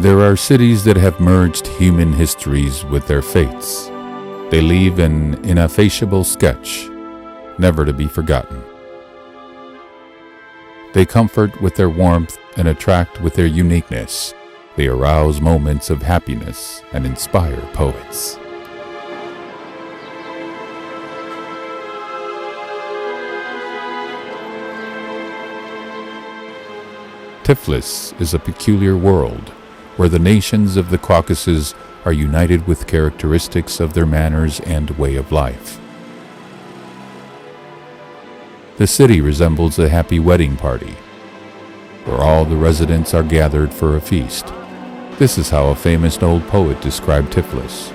There are cities that have merged human histories with their fates. They leave an ineffaceable sketch, never to be forgotten. They comfort with their warmth and attract with their uniqueness. They arouse moments of happiness and inspire poets. Tiflis is a peculiar world where the nations of the Caucasus are united with characteristics of their manners and way of life. The city resembles a happy wedding party, where all the residents are gathered for a feast. This is how a famous old poet described Tiflis.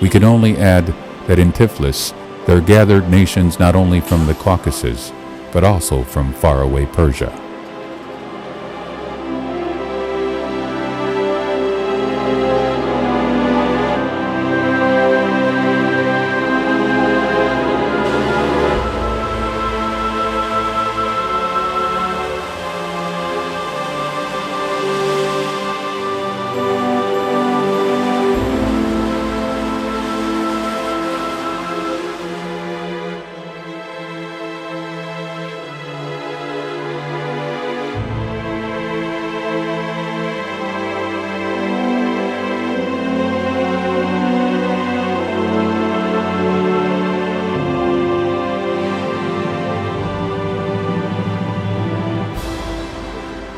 We can only add that in Tiflis there are gathered nations not only from the Caucasus, but also from faraway Persia.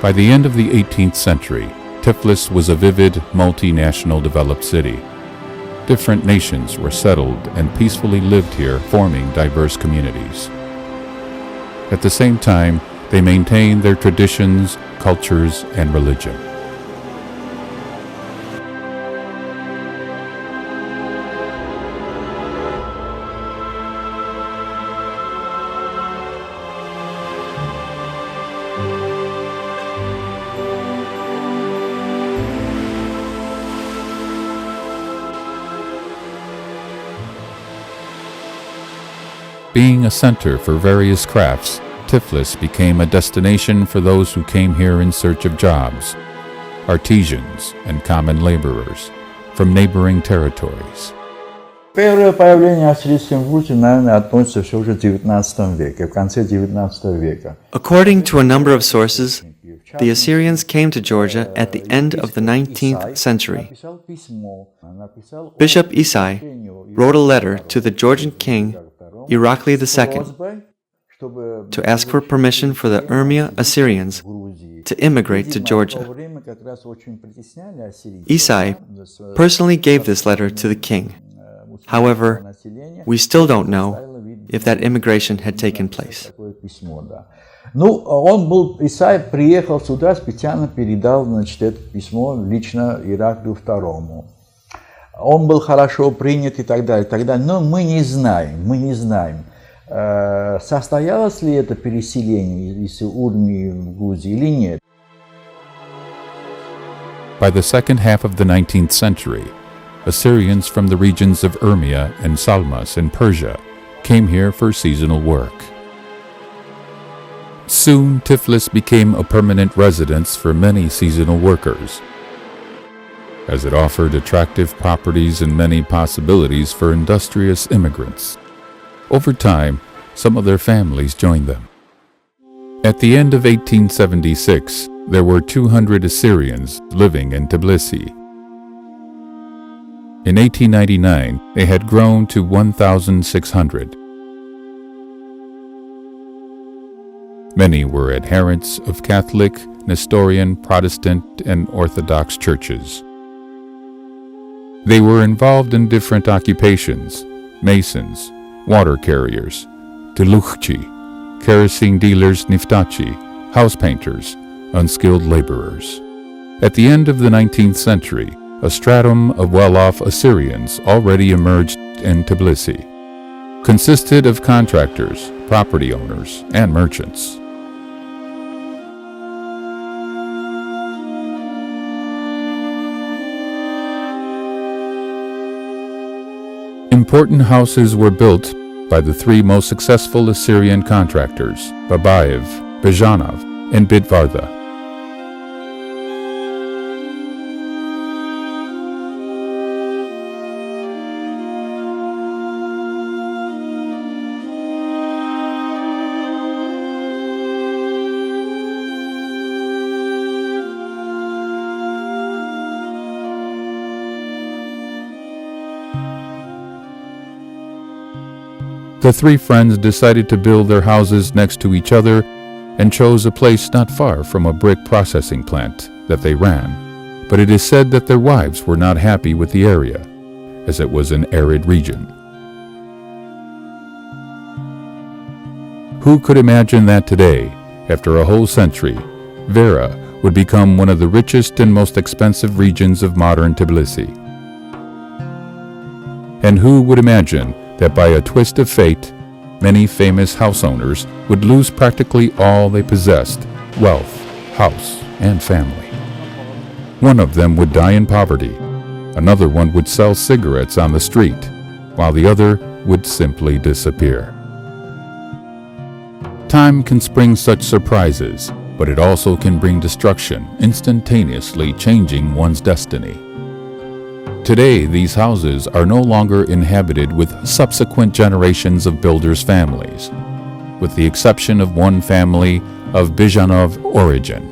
By the end of the 18th century, Tiflis was a vivid, multinational developed city. Different nations were settled and peacefully lived here, forming diverse communities. At the same time, they maintained their traditions, cultures, and religion. Being a center for various crafts, Tiflis became a destination for those who came here in search of jobs, artisans and common laborers from neighboring territories. Первое появление ассирийской империи, наверное, относится все уже в XIX веке, в конце XIX века. According to a number of sources, the Assyrians came to Georgia at the end of the 19th century. Bishop Isai wrote a letter to the Georgian king Irakli II to ask for permission for the Urmia Assyrians to immigrate to Georgia. Isai personally gave this letter to the king. However, we still don't know if that immigration had taken place. Исай приехал сюда, специально передал, значит, это письмо лично Ираклию II. Он был хорошо принят и так далее, но мы не знаем, состоялось ли это переселение из Урмии в Грузию или нет. By the second half of the 19th century, Assyrians from the regions of Urmia and Salmas in Persia came here for seasonal work. Soon, Tiflis became a permanent residence for many seasonal workers, as it offered attractive properties and many possibilities for industrious immigrants. Over time, some of their families joined them. At the end of 1876, there were 200 Assyrians living in Tbilisi. In 1899, they had grown to 1,600. Many were adherents of Catholic, Nestorian, Protestant, and Orthodox churches. They were involved in different occupations: masons, water carriers, telukhchi, kerosene dealers niftachi, house painters, unskilled laborers. At the end of the 19th century, a stratum of well-off Assyrians already emerged in Tbilisi, consisted of contractors, property owners, and merchants. Important houses were built by the three most successful Assyrian contractors, Babayev, Bezhanov, and Bitvarda. The three friends decided to build their houses next to each other and chose a place not far from a brick processing plant that they ran, but it is said that their wives were not happy with the area, as it was an arid region. Who could imagine that today, after a whole century, Vera would become one of the richest and most expensive regions of modern Tbilisi? And who would imagine that by a twist of fate, many famous house owners would lose practically all they possessed, wealth, house, and family? One of them would die in poverty, another one would sell cigarettes on the street, while the other would simply disappear. Time can spring such surprises, but it also can bring destruction, instantaneously changing one's destiny. Today, these houses are no longer inhabited with subsequent generations of builders' families, with the exception of one family of Bizhanov origin.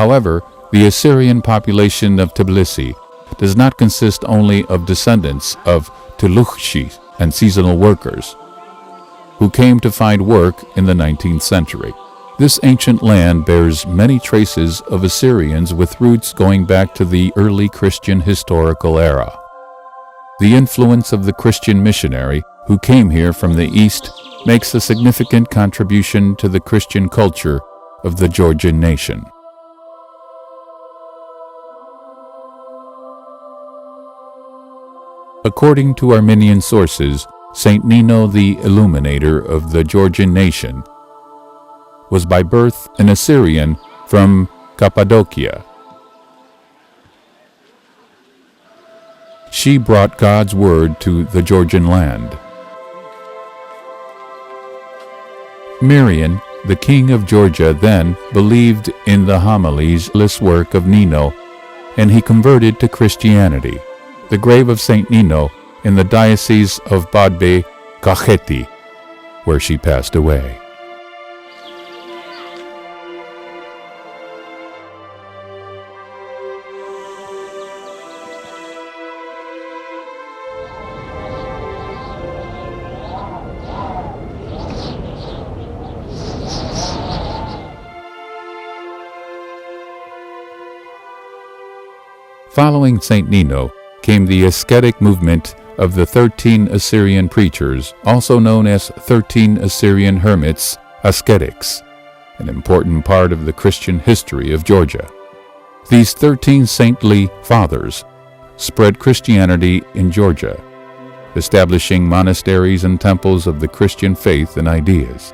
However, the Assyrian population of Tbilisi does not consist only of descendants of Tulukhshi and seasonal workers, who came to find work in the 19th century. This ancient land bears many traces of Assyrians with roots going back to the early Christian historical era. The influence of the Christian missionary who came here from the east makes a significant contribution to the Christian culture of the Georgian nation. According to Armenian sources, Saint Nino the Illuminator of the Georgian nation was by birth an Assyrian from Cappadocia. She brought God's word to the Georgian land. Mirian, the king of Georgia, then believed in the homilies work of Nino, and he converted to Christianity. The grave of Saint Nino in the diocese of Badbe Kakheti, where she passed away. Following Saint Nino came the ascetic movement of the 13 Assyrian preachers, also known as 13 Assyrian hermits, ascetics, an important part of the Christian history of Georgia. These 13 saintly fathers spread Christianity in Georgia, establishing monasteries and temples of the Christian faith and ideas.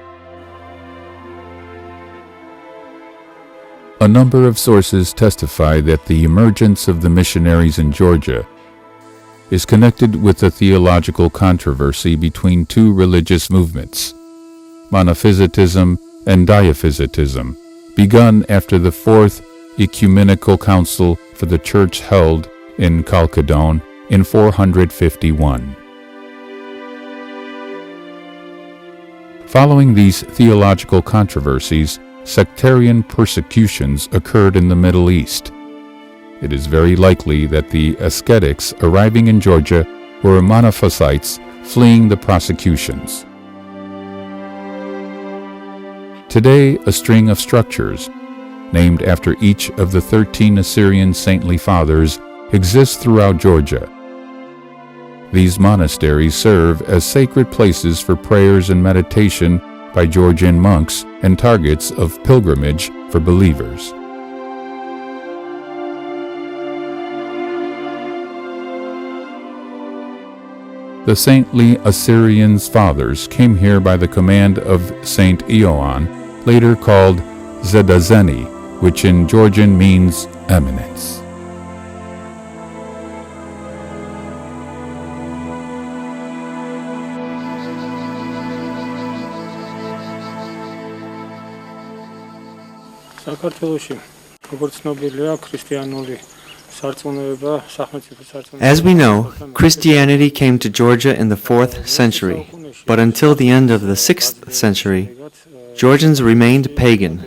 A number of sources testify that the emergence of the missionaries in Georgia is connected with a theological controversy between two religious movements, Monophysitism and Diaphysitism, begun after the Fourth Ecumenical Council for the Church held in Chalcedon in 451. Following these theological controversies, sectarian persecutions occurred in the Middle East. It is very likely that the ascetics arriving in Georgia were Monophysites fleeing the prosecutions. Today, a string of structures, named after each of the 13 Assyrian saintly fathers, exists throughout Georgia. These monasteries serve as sacred places for prayers and meditation by Georgian monks and targets of pilgrimage for believers. The saintly Assyrian fathers came here by the command of Saint Ioan, later called Zedazeni, which in Georgian means eminence. As we know, Christianity came to Georgia in the 4th century, but until the end of the 6th century, Georgians remained pagan.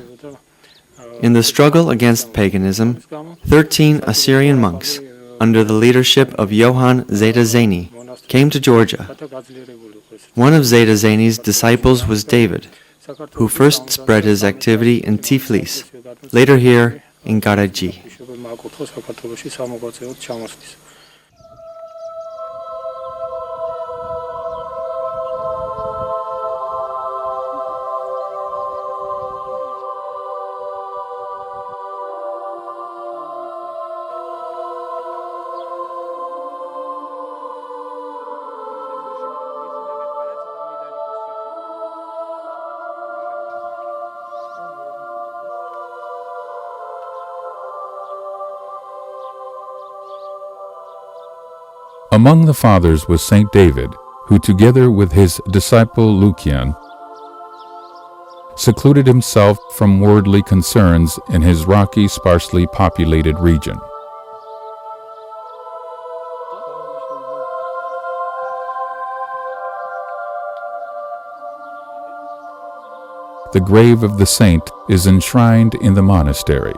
In the struggle against paganism, 13 Assyrian monks, under the leadership of Johann Zeta-Zeni, came to Georgia. One of Zeta-Zeni's disciples was David, who first spread his activity in Tiflis, later here in Garaji. Among the fathers was Saint David, who together with his disciple Lucian secluded himself from worldly concerns in his rocky, sparsely populated region. The grave of the saint is enshrined in the monastery.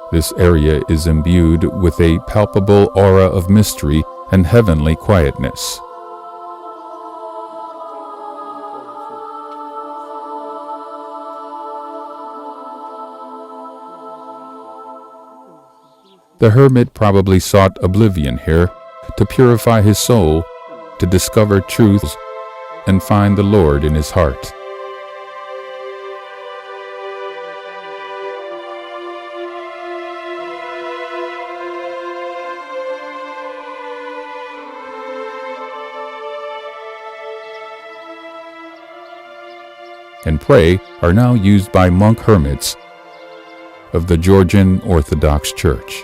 This area is imbued with a palpable aura of mystery and heavenly quietness. The hermit probably sought oblivion here to purify his soul, to discover truths, and find the Lord in his heart. And pray are now used by monk hermits of the Georgian Orthodox Church.